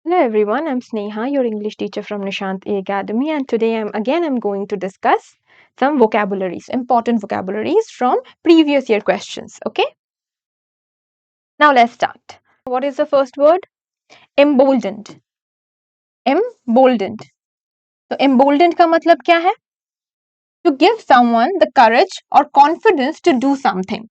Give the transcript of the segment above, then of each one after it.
Hello everyone, I'm Sneha, your English teacher from Nishant A Academy, and today I'm going to discuss some vocabularies, important vocabularies from previous year questions. Okay, now let's start. What is the first word? Emboldened. Emboldened. तो emboldened का मतलब क्या है? To give someone the courage or confidence to do something.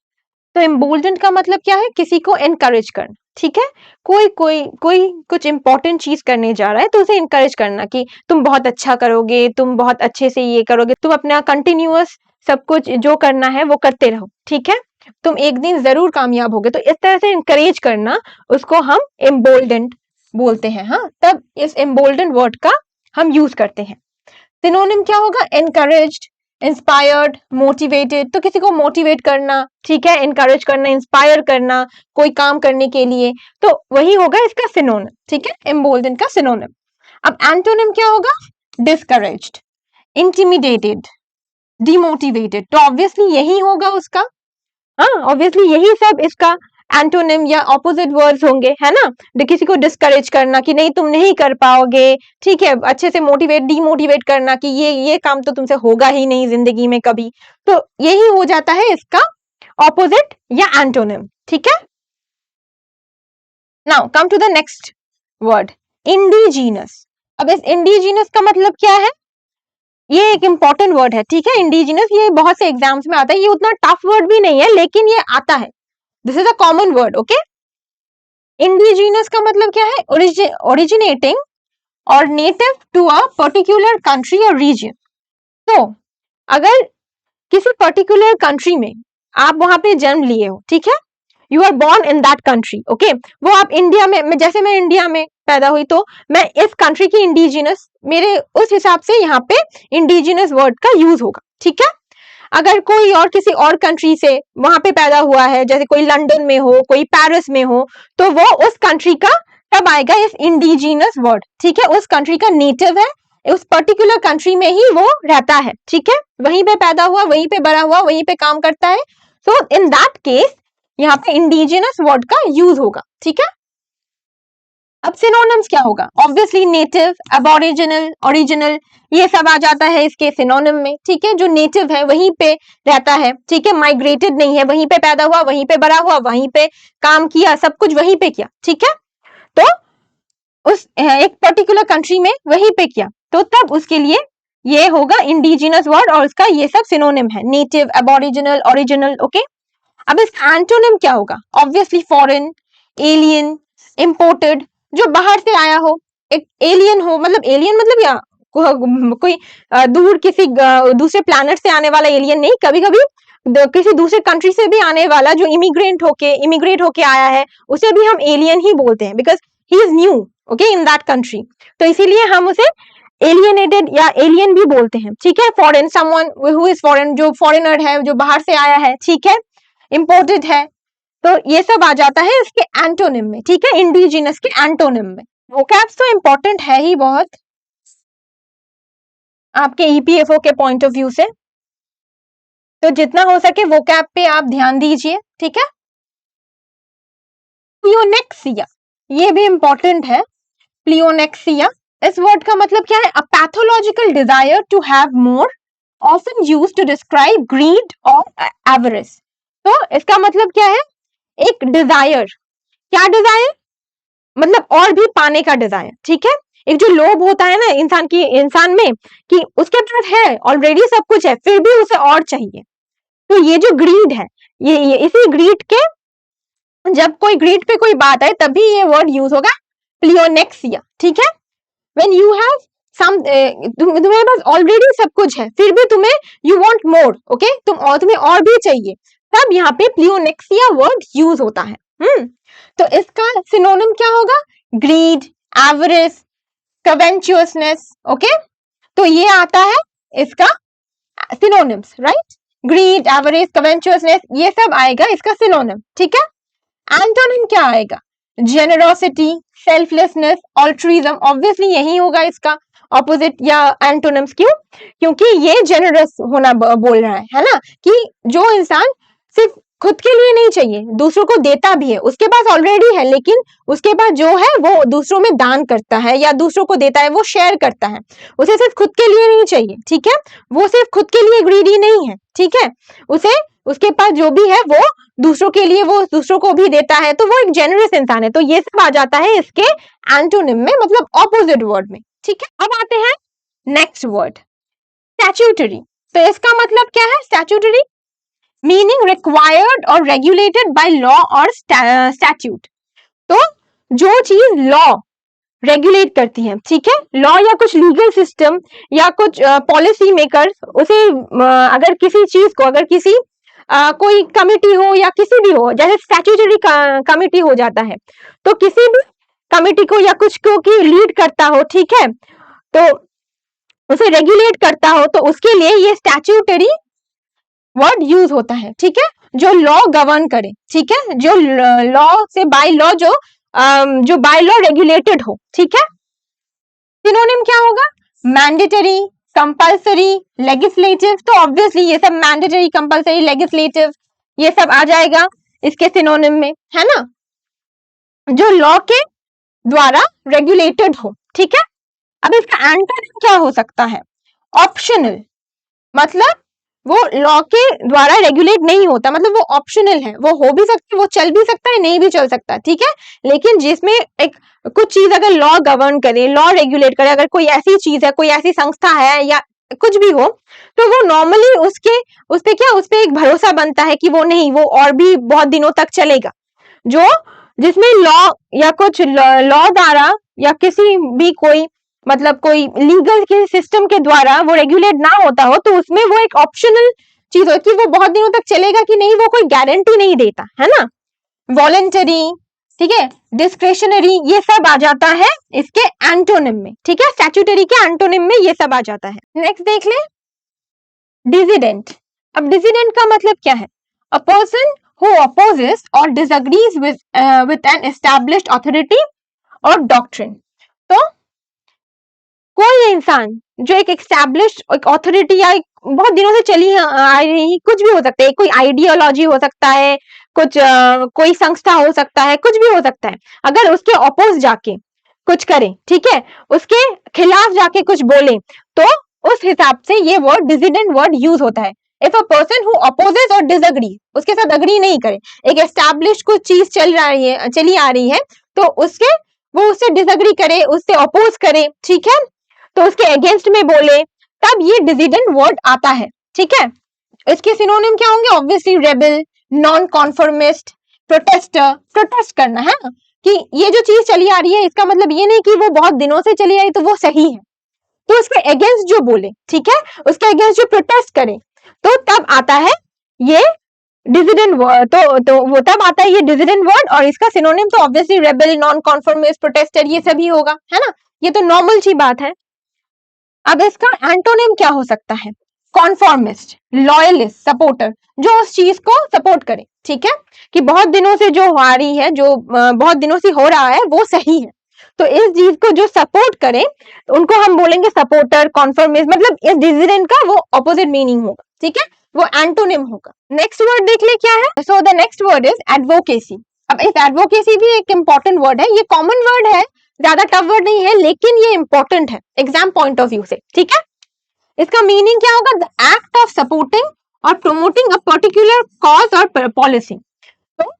तो emboldened का मतलब क्या है? किसी को encourage करना. ठीक है, कोई कुछ इंपॉर्टेंट चीज करने जा रहा है तो उसे इंकरेज करना कि तुम बहुत अच्छा करोगे, तुम बहुत अच्छे से ये करोगे, तुम अपना कंटिन्यूअस सब कुछ जो करना है वो करते रहो. ठीक है, तुम एक दिन जरूर कामयाब होगे. तो इस तरह से इंकरेज करना, उसको हम एम्बोल्डेंट बोलते हैं. हाँ, तब इस एम्बोल्डेंट वर्ड का हम यूज करते हैं. सिनोनिम क्या होगा? Encouraged, inspired, motivated. तो किसी को मोटिवेट करना, ठीक है, इनकरेज करना, इंस्पायर करना कोई काम करने के लिए, तो वही होगा इसका सिनोनिम. ठीक है, एम्बोल्डेंड का सिनोनिम. अब एंटोनिम क्या होगा? Discouraged, intimidated, demotivated. तो ऑब्वियसली यही होगा उसका. हाँ, ऑब्वियसली यही सब इसका एंटोनिम या ऑपोजिट वर्ड्स होंगे, है ना. किसी को डिस्करेज करना कि नहीं तुम नहीं कर पाओगे, ठीक है, अच्छे से मोटिवेट, डीमोटिवेट करना कि ये काम तो तुमसे होगा ही नहीं जिंदगी में कभी. तो यही हो जाता है इसका ऑपोजिट या एंटोनिम. ठीक है, now come to the next word, indigenous. अब इस इंडिजीनस का मतलब क्या है? ये एक इंपॉर्टेंट वर्ड है. ठीक है, इंडिजिनस ये बहुत से एग्जाम्स में आता है. ये उतना टफ वर्ड भी नहीं है लेकिन ये आता है. This is a common word. Okay, indigenous का मतलब क्या है? ओरिजिनेटिंग और native to a particular country और रीजन. तो अगर किसी पर्टिकुलर कंट्री में आप वहां पे जन्म लिए हो, ठीक है, you are born in that country. Okay, वो आप इंडिया में, जैसे मैं इंडिया में पैदा हुई तो मैं इस कंट्री की इंडिजिनस, मेरे उस हिसाब से यहाँ पे इंडिजिनस वर्ड का यूज होगा. ठीक है, अगर कोई और किसी और कंट्री से वहां पे पैदा हुआ है, जैसे कोई लंदन में हो, कोई पेरिस में हो, तो वो उस कंट्री का तब आएगा इस इंडिजिनस वर्ड. ठीक है, उस कंट्री का नेटिव है, उस पर्टिकुलर कंट्री में ही वो रहता है. ठीक है, वहीं पे पैदा हुआ, वहीं पे बड़ा हुआ, वहीं पे काम करता है. सो इन दैट केस यहाँ पे इंडिजिनस वर्ड का यूज होगा. ठीक है, अब सिनोनिम्स क्या होगा? ऑब्वियसली नेटिव, अबोरिजिनल, ओरिजिनल, ये सब आ जाता है इसके सिनोनिम में. ठीक है, जो नेटिव है वहीं पे रहता है. ठीक है, माइग्रेटेड नहीं है, वहीं पे पैदा हुआ, वहीं पे बड़ा हुआ, वहीं पे काम किया, सब कुछ वहीं पे किया. ठीक है, तो उस एक पर्टिकुलर कंट्री में वहीं पे किया, तो तब उसके लिए ये होगा इंडिजिनस वर्ड और उसका ये सब सिनोनिम है, नेटिव, अबोरिजिनल, ओरिजिनल. ओके, अब इसका एंटोनिम क्या होगा? ऑब्वियसली फॉरेन, एलियन, इंपोर्टेड, जो बाहर से आया हो. एक एलियन हो, मतलब एलियन मतलब या कोई दूर किसी दूसरे प्लैनेट से आने वाला एलियन नहीं, कभी कभी किसी दूसरे कंट्री से भी आने वाला जो इमिग्रेट होके आया है, उसे भी हम एलियन ही बोलते हैं, because he is new, okay, in that country. तो इसीलिए हम उसे एलियनेटेड या एलियन भी बोलते हैं. ठीक है, foreign, someone who is foreign, जो फॉरेनर है, जो बाहर से आया है. ठीक है, इंपोर्टेड है. तो ये सब आ जाता है इसके एंटोनिम में. ठीक है, इंडिजिनस के एंटोनिम में. वोकैब्स तो इंपॉर्टेंट है ही बहुत आपके ईपीएफओ के पॉइंट ऑफ व्यू से, तो जितना हो सके वोकैब पे आप ध्यान दीजिए. ठीक है, प्लियोनेक्सिया, ये भी इंपॉर्टेंट है. प्लियोनेक्सिया, इस वर्ड का मतलब क्या है? A pathological desire to have more, often used to describe greed और एवरेज. तो इसका मतलब क्या है? एक डिजायर. क्या डिजायर? मतलब और भी पाने का डिजायर. ठीक है, एक जो लोभ होता है ना इंसान में, कि उसके पास है ऑलरेडी सब कुछ है, फिर भी उसे और चाहिए. तो ये जो ग्रीड है, ये इसी ग्रीड के, जब कोई ग्रीड पे कोई बात है तभी ये वर्ड यूज होगा, प्लियोनेक्सिया. ठीक है, व्हेन यू हैव सम, तुम्हारे पास ऑलरेडी सब कुछ है, फिर भी तुम्हें यू वांट मोर. ओके, तुम्हें और भी चाहिए, तब यहाँ पे प्लियोनेक्सिया वर्ड यूज होता है. तो इसका सिनोनिम क्या होगा? Grid, average, कवेंचुअसनेस. ओके, तो ये आता है इसका सिनोनिम्स, राइट? ग्रीड, एवरेज, कवेंचुअसनेस, ये सब आएगा इसका सिनोनिम. ठीक है, एंटोनिम क्या आएगा? Generosity, selflessness, altruism. ऑब्वियसली यही होगा इसका ऑपोजिट या एंटोनिम्स. क्यों? क्योंकि ये जेनरस होना बोल रहा है ना, कि जो इंसान सिर्फ खुद के लिए नहीं चाहिए, दूसरों को देता भी है, उसके पास ऑलरेडी है लेकिन उसके पास जो है वो दूसरों में दान करता है या दूसरों को देता है, वो शेयर करता है, उसे सिर्फ खुद के लिए नहीं चाहिए, ठीक है, वो सिर्फ खुद के लिए ग्रीडी नहीं है, ठीक है, उसे उसके पास जो भी है वो दूसरों के लिए, वो दूसरों को भी देता है, तो वो एक जेनरस इंसान है। तो ये सब आ जाता है इसके एंटोनिम में, मतलब ऑपोजिट वर्ड में, ठीक है। अब आते हैं नेक्स्ट वर्ड स्टैट्यूटरी। तो इसका मतलब क्या है स्टैट्यूटरी? मीनिंग रिक्वायर्ड और रेगुलेटेड बाय लॉ और स्टैट्यूट। तो जो चीज लॉ रेगुलेट करती है, ठीक है, लॉ या कुछ लीगल सिस्टम या कुछ पॉलिसी मेकर्स उसे अगर किसी चीज को, अगर किसी कोई कमिटी हो या किसी भी हो, जैसे स्टैट्यूटरी कमिटी हो जाता है, तो किसी भी कमिटी को या कुछ को की लीड करता हो, ठीक है, तो उसे रेगुलेट करता हो, तो उसके लिए ये स्टैट्यूटरी वर्ड यूज होता है, ठीक है, जो लॉ गवर्न करे, ठीक है, जो लॉ से बाय लॉ जो बाय लॉ रेगुलेटेड हो, ठीक है। सिनोनिम क्या होगा? Mandatory, compulsory, legislative. तो ऑब्वियसली ये सब मैंडेटरी, कंपल्सरी, लेजिस्लेटिव ये सब आ जाएगा इसके सिनोनिम में, है ना, जो लॉ के द्वारा रेगुलेटेड हो, ठीक है। अब इसका एंटोनिम क्या हो सकता है? ऑप्शनल, मतलब वो लॉ के द्वारा रेगुलेट नहीं होता, मतलब वो ऑप्शनल है, वो हो भी सकता है, वो चल भी सकता है, नहीं भी चल सकता, ठीक है, लेकिन जिसमें एक कुछ चीज अगर लॉ गवर्न करे, लॉ रेगुलेट करे, अगर कोई ऐसी चीज है, कोई ऐसी संस्था है या कुछ भी हो, तो वो नॉर्मली उस पे एक भरोसा बनता है कि वो नहीं, वो और भी बहुत दिनों तक चलेगा। जो जिसमें लॉ या कुछ लॉ द्वारा या किसी भी कोई, मतलब कोई लीगल के सिस्टम के द्वारा वो रेगुलेट ना होता हो, तो उसमें वो एक ऑप्शनल चीज हो कि वो बहुत दिनों तक चलेगा कि नहीं, वो कोई गारंटी नहीं देता, है ना। वॉलेंटरी, ठीक है, डिस्क्रेशनरी, ये सब आ जाता है इसके एंटोनिम में, ठीक है, स्टैट्यूटरी के एंटोनिम में ये सब आ जाता है। नेक्स्ट देख ले डिसिडेंट। अब डिसिडेंट का मतलब क्या है? A person who opposes or disagrees with an established authority or doctrine। तो कोई इंसान जो एक एस्टैब्लिश्ड एक ऑथोरिटी या एक बहुत दिनों से चली आ रही, कुछ भी हो सकता है, कोई आइडियोलॉजी हो सकता है, कुछ कोई संस्था हो सकता है, कुछ भी हो सकता है, अगर उसके अपोज जाके कुछ करे, ठीक है, उसके खिलाफ जाके कुछ बोले, तो उस हिसाब से ये वर्ड डिसिडेंट वर्ड यूज होता है। If a person who opposes और डिसएग्री, उसके साथ अग्री नहीं करे, एक एस्टैब्लिश कुछ चीज चली आ रही है, तो वो उससे डिसएग्री करे, उससे अपोज करे, ठीक है, तो उसके अगेंस्ट में बोले, तब ये डिसिडेंट वर्ड आता है, ठीक है। इसके सिनोनिम क्या होंगे? Obviously rebel, non conformist, protester, protest करना है ना, कि ये जो चीज चली आ रही है, इसका मतलब ये नहीं कि वो बहुत दिनों से चली आई तो वो सही है, तो उसके अगेंस्ट जो बोले, ठीक है, उसके अगेंस्ट जो प्रोटेस्ट करे, तो तब आता है ये डिसिडेंट वर्ड, तो वो तब आता है ये डिसिडेंट वर्ड, और इसका सिनोनिम तो obviously rebel, non conformist, protester ये सभी होगा, है ना, ये तो नॉर्मल सी बात है। अब इसका एंटोनिम क्या हो सकता है? कॉन्फॉर्मिस्ट, लॉयलिस्ट, सपोर्टर, जो उस चीज को सपोर्ट करे, ठीक है, कि बहुत दिनों से जो आ रही है, जो बहुत दिनों से हो रहा है वो सही है, तो इस चीज को जो सपोर्ट करे उनको हम बोलेंगे सपोर्टर, कॉन्फॉर्मिस्ट, मतलब इस डिसिडेंट का वो ऑपोजिट मीनिंग होगा, ठीक है, वो एंटोनिम होगा। नेक्स्ट वर्ड देख ले क्या है। So the next word is advocacy. अब इस एडवोकेसी भी एक इंपॉर्टेंट वर्ड है, ये कॉमन वर्ड है, ज्यादा टफ वर्ड नहीं है, लेकिन ये इंपॉर्टेंट है एग्जाम पॉइंट ऑफ व्यू से, ठीक है। इसका मीनिंग क्या होगा? द एक्ट ऑफ सपोर्टिंग और प्रोमोटिंग अ पर्टिकुलर कॉज और पॉलिसी। तो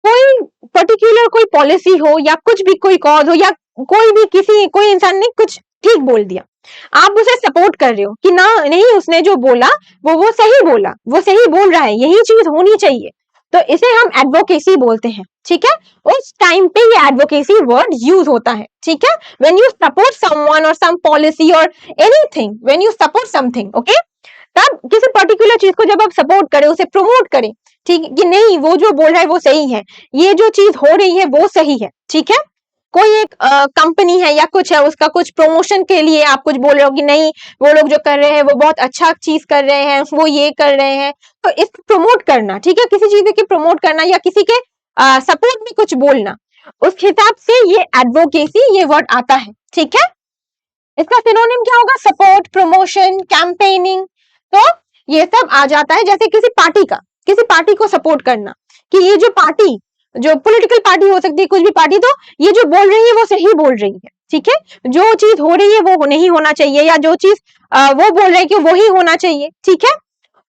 कोई पर्टिकुलर कोई पॉलिसी हो या कुछ भी कोई कॉज हो या कोई इंसान ने कुछ ठीक बोल दिया, आप उसे सपोर्ट कर रहे हो कि ना नहीं, उसने जो बोला वो सही बोला, वो सही बोल रहा है, यही चीज होनी चाहिए, तो इसे हम एडवोकेसी बोलते हैं, ठीक है। उस टाइम पे ये एडवोकेसी वर्ड यूज होता है, ठीक है, व्हेन यू सपोर्ट समवन और सम पॉलिसी और anything, when you support something, okay, तब किसी पर्टिकुलर चीज को जब आप सपोर्ट करें, उसे प्रमोट करें, ठीक है, कि नहीं वो जो बोल रहा है वो सही है, ये जो चीज हो रही है वो सही है, ठीक है। कोई एक कंपनी है या कुछ है, उसका कुछ प्रमोशन के लिए आप कुछ बोल रहे हो कि नहीं वो लोग जो कर रहे हैं वो बहुत अच्छा चीज कर रहे हैं, वो ये कर रहे हैं, तो इसको प्रमोट करना, ठीक है, किसी चीज की प्रमोट करना या किसी के सपोर्ट में कुछ बोलना, उस हिसाब से ये एडवोकेसी ये वर्ड आता है, ठीक है। इसका सिनोनिम क्या होगा? Support, promotion, campaigning. तो ये सब आ जाता है। जैसे किसी पार्टी को सपोर्ट करना, कि ये जो पार्टी, जो पॉलिटिकल पार्टी हो सकती है, कुछ भी पार्टी, तो ये जो बोल रही है वो सही बोल रही है, ठीक है, जो चीज हो रही है वो नहीं होना चाहिए, या जो चीज वो बोल रहे हैं कि वो ही होना चाहिए, ठीक है।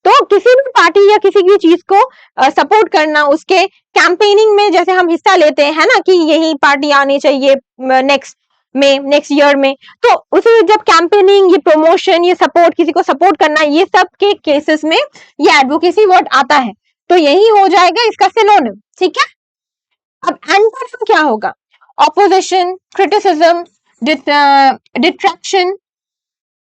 तो किसी भी पार्टी या किसी भी चीज को सपोर्ट करना, उसके कैंपेनिंग में जैसे हम हिस्सा लेते हैं, है ना, कि यही पार्टी आनी चाहिए नेक्स्ट ईयर में, तो उसे जब कैंपेनिंग, ये प्रमोशन, ये सपोर्ट, किसी को सपोर्ट करना, ये सब के केसेस में ये एडवोकेसी वर्ड आता है, तो यही हो जाएगा इसका सिनोनिम, ठीक है। अब एंटोनिम क्या होगा? Opposition, criticism, detraction.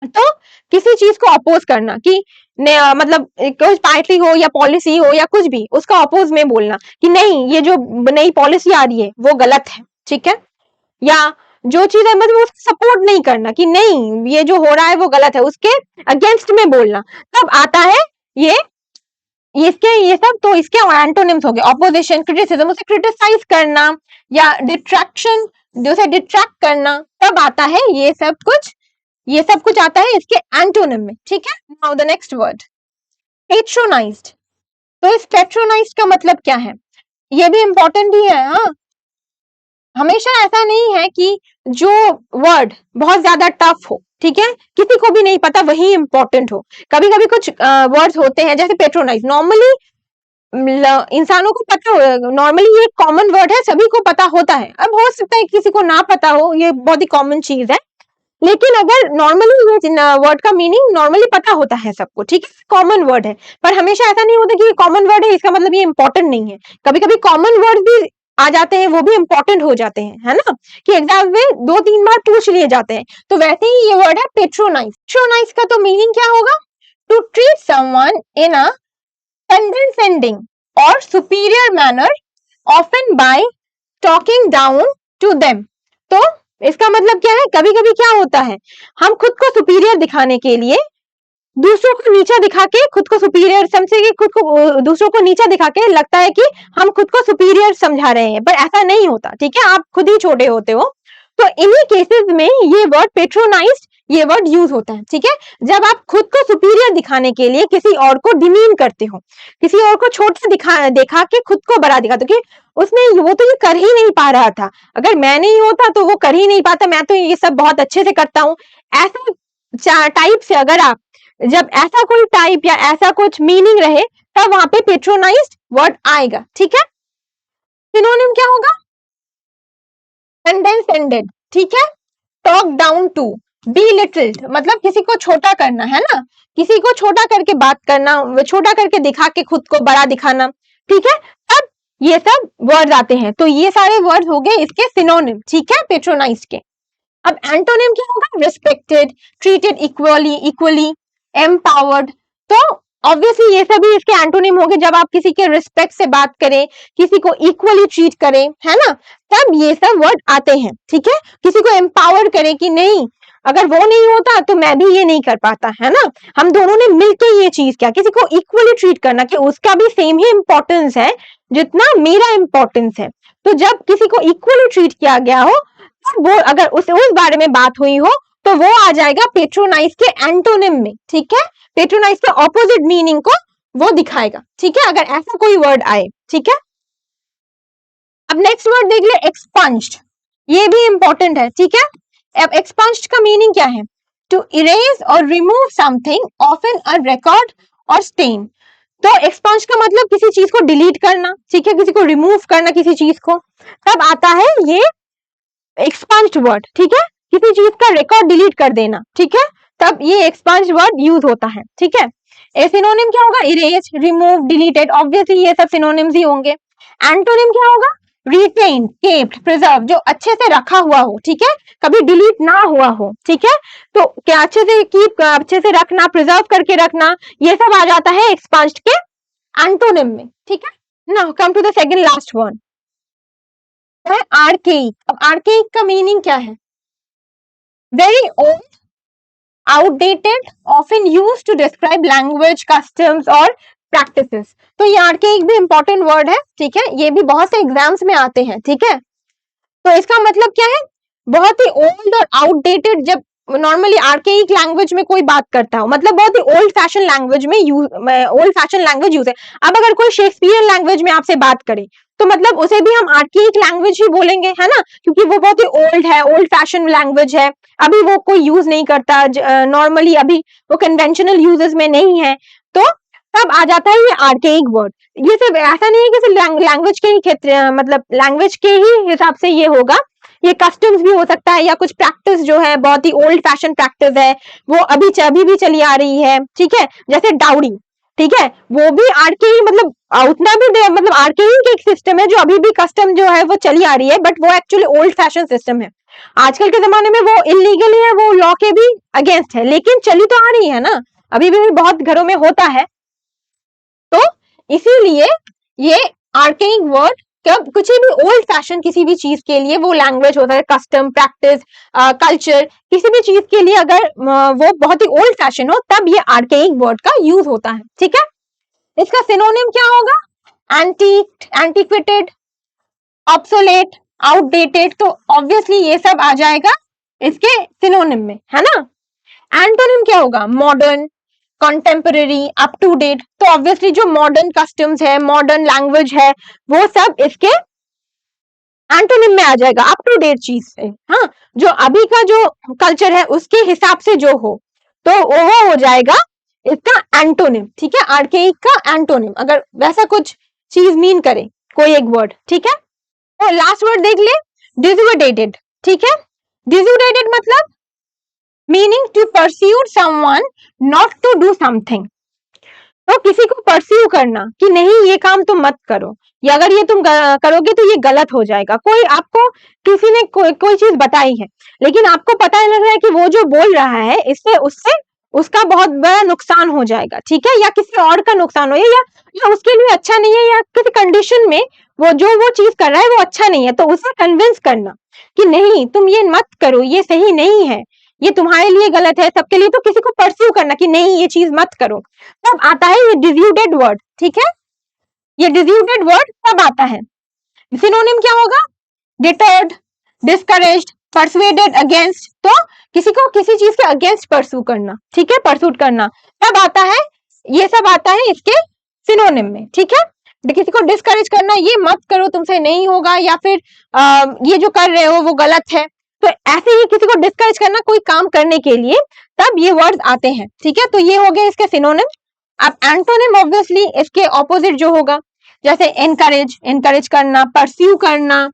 तो किसी चीज को अपोज करना, कि मतलब कोई पार्टी हो या पॉलिसी हो या कुछ भी, उसका अपोज में बोलना कि नहीं, ये जो नई पॉलिसी आ रही है वो गलत है, ठीक है। या जो चीज है मतलब उसको सपोर्ट नहीं करना, कि नहीं ये जो हो रहा है वो गलत है, उसके अगेंस्ट में बोलना, तब आता है ये सब। तो इसके एंटोनिम्स हो गए ऑपोजिशन, क्रिटिसिज्म, उसे क्रिटिसाइज करना, या डिट्रैक्शन, उसे डिट्रैक्ट करना, तब आता है ये सब कुछ आता है इसके एंटोनिम में, ठीक है। Now the next word, patronized. तो इस पेट्रोनाइज्ड का मतलब क्या है? ये भी इंपॉर्टेंट ही है। हाँ, हमेशा ऐसा नहीं है कि जो वर्ड बहुत ज्यादा टफ हो, ठीक है, किसी को भी नहीं पता वही इंपॉर्टेंट हो। कभी कभी कुछ वर्ड्स होते हैं जैसे पेट्रोनाइज, नॉर्मली इंसानों को पता हो, नॉर्मली ये कॉमन वर्ड है, सभी को पता होता है। अब हो सकता है किसी को ना पता हो, ये बहुत ही कॉमन चीज है, लेकिन अगर नॉर्मली ये वर्ड का मीनिंग नॉर्मली पता होता है सबको, ठीक है, कॉमन वर्ड है। पर हमेशा ऐसा नहीं होता कि ये कॉमन वर्ड है इसका मतलब ये इंपॉर्टेंट नहीं है। कभी कभी कॉमन वर्ड भी आ जाते हैं, वो भी इंपॉर्टेंट हो जाते हैं, है ना, कि एग्जाम में 2-3 बार पूछ लिए जाते हैं। तो वैसे ही ये वर्ड है पेट्रोनाइज। पेट्रोनाइज का तो मीनिंग क्या होगा? To treat someone in a condescending or superior manner, often by talking down to them। तो इसका मतलब क्या है? कभी कभी क्या होता है, हम खुद को सुपीरियर दिखाने के लिए दूसरों को नीचा दिखा के खुद को सुपीरियर समझे, कि खुद को दूसरों को नीचा दिखा के लगता है कि हम खुद को सुपीरियर समझा रहे हैं, पर ऐसा नहीं होता, ठीक है, आप खुद ही छोटे होते हो। तो इन्हीं केसेस में ये वर्ड पेट्रोनाइज्ड, ये वर्ड यूज होता है, ठीक है, जब आप खुद को सुपीरियर दिखाने के लिए किसी और को डिमीन करते हो, किसी और को छोटा दिखा के खुद को बड़ा दिखाते हो, कि उसने वो तो ये कर ही नहीं पा रहा था, अगर मैं नहीं होता तो वो कर ही नहीं पाता, मैं तो ये सब बहुत अच्छे से करता हूँ। ऐसा टाइप से अगर आप, जब ऐसा कोई टाइप या ऐसा कुछ मीनिंग रहे, तब वहां पे पेट्रोनाइज्ड वर्ड आएगा, ठीक है। सिनोनिम क्या होगा? कंडेस्सेंडेड, ठीक है, टॉक डाउन टू, belittled, मतलब किसी को छोटा करना, है ना, किसी को छोटा करके बात करना, छोटा करके दिखा के खुद को बड़ा दिखाना, ठीक है, तब ये सब वर्ड आते हैं। तो ये सारे वर्ड हो गए इसके सिनोनिम, ठीक है, पेट्रोनाइज्ड के। अब एंटोनिम क्या होगा? Respected, treated equally, empowered. तो ऑब्वियसली ये सभी इसके एंटोनिम हो गए। जब आप किसी के रिस्पेक्ट से बात करें, किसी को इक्वली ट्रीट करें, है ना, तब ये सब वर्ड आते हैं, ठीक है। किसी को एम्पावर करें कि नहीं, अगर वो नहीं होता तो मैं भी ये नहीं कर पाता, है ना, हम दोनों ने मिलकर ये चीज किया। किसी को इक्वली ट्रीट करना, कि उसका भी सेम ही इंपॉर्टेंस है जितना मेरा इंपॉर्टेंस है। तो जब किसी को इक्वली ट्रीट किया गया हो, वो अगर उस बारे में बात हुई हो, तो वो आ जाएगा पेट्रोनाइज के एंटोनिम में, ठीक है, पेट्रोनाइज के ऑपोजिट मीनिंग को वो दिखाएगा, ठीक है, अगर ऐसा कोई वर्ड आए, ठीक है। अब नेक्स्ट वर्ड देख ले, एक्सपंज्ड। ये भी इंपॉर्टेंट है, ठीक है। अब एक्सपंज्ड का मीनिंग क्या है? टू इरेज और remove something, often a record और स्टेन। तो एक्सपंज का मतलब किसी चीज को डिलीट करना, ठीक है, किसी को रिमूव करना, किसी चीज को, तब आता है ये एक्सपंज्ड वर्ड, ठीक है, किसी चीज का रिकॉर्ड डिलीट कर देना, ठीक है, तब ये एक्सपंज्ड वर्ड यूज होता है, ठीक है। सिनोनिम क्या होगा? इरेज, रिमूव, डिलीटेड, ऑब्वियसली ये सब सिनोनिम्स ही होंगे। एंटोनिम क्या होगा? रिटेन, केप्ड, प्रिजर्व, जो अच्छे से रखा हुआ हो, ठीक है, कभी डिलीट ना हुआ हो, ठीक है, तो क्या अच्छे से कीप, अच्छे से रखना, प्रिजर्व करके रखना, ये सब आ जाता है एक्सपंज्ड के एंटोनिम में, ठीक है। Now come to the second last one, है आर्केइक। अब आर्केइक का मीनिंग क्या है? Very old, outdated, often used to describe language, customs और प्रैक्टिसेस। तो ये आर्केइक भी इंपॉर्टेंट वर्ड है, ठीक है, ये भी बहुत से एग्जाम्स में आते हैं, ठीक है। तो इसका मतलब क्या है? बहुत ही ओल्ड और आउटडेटेड, जब नॉर्मली आर्केइक लैंग्वेज में कोई बात करता हो, मतलब बहुत ही ओल्ड फैशन लैंग्वेज में ओल्ड फैशन लैंग्वेज यूज है। अब अगर कोई शेक्सपियर लैंग्वेज में आपसे बात करे तो मतलब उसे भी हम आर्केइक लैंग्वेज ही बोलेंगे, है ना, क्योंकि वो बहुत ही ओल्ड है, ओल्ड फैशन लैंग्वेज है, अभी वो कोई यूज नहीं करता, नॉर्मली अभी वो कन्वेंशनल यूजेस में नहीं है, तो तब आ जाता है ये आर्केइक वर्ड। ये सिर्फ ऐसा नहीं है कि सिर्फ लैंग्वेज के ही क्षेत्र, मतलब लैंग्वेज के ही हिसाब से ये होगा, ये कस्टम्स भी हो सकता है, या कुछ प्रैक्टिस जो है बहुत ही ओल्ड फैशन प्रैक्टिस है, वो अभी भी चली आ रही है, ठीक है, जैसे डाउरी, ठीक है, वो भी आर्केइक, मतलब उतना भी मतलब आर्केइक एक सिस्टम है जो अभी भी कस्टम जो है वो चली आ रही है, बट वो एक्चुअली ओल्ड फैशन सिस्टम है। आजकल के जमाने में वो इलीगली है, वो लॉ के भी अगेंस्ट है, लेकिन चली तो आ रही है ना, अभी भी बहुत घरों में होता है। तो इसीलिए ये आर्केइक वर्ड कब कुछ भी ओल्ड फैशन किसी भी चीज के लिए, वो लैंग्वेज होता है, कस्टम, प्रैक्टिस, कल्चर, किसी भी चीज के लिए अगर वो बहुत ही ओल्ड फैशन हो तब ये आर्केइक वर्ड का यूज होता है, ठीक है। इसका सिनोनिम क्या होगा? एंटीक, एंटीक्वेटेड, ऑब्सोलेट, आउटडेटेड, तो ऑब्वियसली ये सब आ जाएगा इसके सिनोनिम में, है ना। एंटोनिम क्या होगा? Modern, contemporary, up to date, तो ऑब्वियसली जो मॉडर्न कस्टम्स है, मॉडर्न लैंग्वेज है, वो सब इसके एंटोनिम में आ जाएगा, अप टू डेट चीज से, हाँ, जो अभी का जो कल्चर है उसके हिसाब से जो हो, तो वो हो जाएगा इसका एंटोनिम, ठीक है, आर्केइक का एंटोनिम, अगर वैसा कुछ चीज मीन करे कोई एक वर्ड, ठीक है। तो लास्ट वर्ड देख ले, डिसोर्डेटेड, ठीक है। डिसोर्डेटेड मतलब meaning to pursue someone, not to do something, तो किसी को परस्यू करना कि नहीं ये काम तुम मत करो, या अगर ये तुम करोगे तो ये गलत हो जाएगा। कोई आपको किसी ने कोई चीज बताई है, लेकिन आपको पता लग रहा है कि वो जो बोल रहा है इससे उससे उसका बहुत बड़ा नुकसान हो जाएगा, ठीक है, या किसी और का नुकसान हो, या उसके लिए अच्छा नहीं है, या किसी कंडीशन में वो चीज कर रहा है वो अच्छा नहीं है, तो उसे कन्विंस करना कि नहीं तुम ये मत करो, ये सही नहीं है, ये तुम्हारे लिए गलत है, सबके लिए, तो किसी को परस्यू करना कि नहीं ये चीज मत करो, तब आता है ये डिस्यूटेड वर्ड, ठीक है। ये डिस्यूटेड वर्ड तब आता है। सिनोनिम क्या होगा? डिटर्ड, डिस्करेज्ड, परसुएडेड, अगेंस्ट, तो किसी को किसी चीज के अगेंस्ट परस्यू करना, ठीक है, परसूट करना, तब आता है, ये सब आता है इसके सिनोनिम में, ठीक है। किसी को डिस्करेज करना, ये मत करो तुमसे नहीं होगा, या फिर ये जो कर रहे हो वो गलत है, तो ऐसे ही किसी को डिस्करेज करना कोई काम करने के लिए, तब ये वर्ड्स आते हैं, ठीक है। तो ये हो गए इसके सिनोनिम। अब एंटोनिम ऑब्वियसली इसके ऑपोजिट जो होगा, जैसे एनकरेज, एनकरेज करना, परस्यू करना,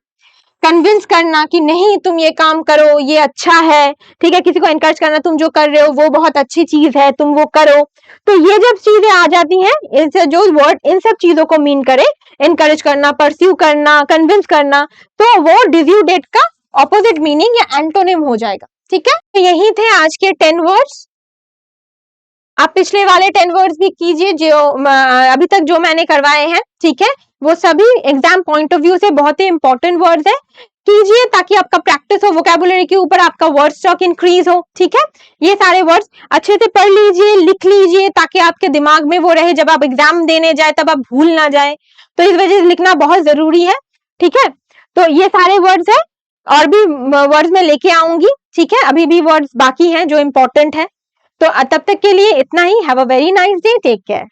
कन्विंस करना कि नहीं तुम ये काम करो, ये अच्छा है, ठीक है, किसी को एनकरेज करना, तुम जो कर रहे हो वो बहुत अच्छी चीज है, तुम वो करो, तो ये जब चीजें आ जाती हैं, इससे जो वर्ड इन सब चीजों को मीन करे, एनकरेज करना, परस्यू करना, कन्विंस करना, तो वो डिस्यूडेट का ऑपोजिट मीनिंग या एंटोनिम हो जाएगा, ठीक है। तो यही थे आज के 10 वर्ड्स। आप पिछले वाले 10 वर्ड्स भी कीजिए जो अभी तक जो मैंने करवाए हैं, ठीक है, वो सभी एग्जाम पॉइंट ऑफ व्यू से बहुत ही इंपॉर्टेंट वर्ड्स है, कीजिए ताकि आपका प्रैक्टिस हो, वोकैबुलरी के ऊपर आपका वर्ड स्टॉक इंक्रीज हो, ठीक है। ये सारे वर्ड्स अच्छे से पढ़ लीजिए, लिख लीजिए, ताकि आपके दिमाग में वो रहे, जब आप एग्जाम देने जाए तब आप भूल ना जाए, तो इस वजह से लिखना बहुत जरूरी है, ठीक है। तो ये सारे वर्ड्स है, और भी वर्ड्स में लेके आऊंगी, ठीक है, अभी भी वर्ड्स बाकी हैं जो इंपॉर्टेंट है। तो तब तक के लिए इतना ही। Have a very nice day, take care.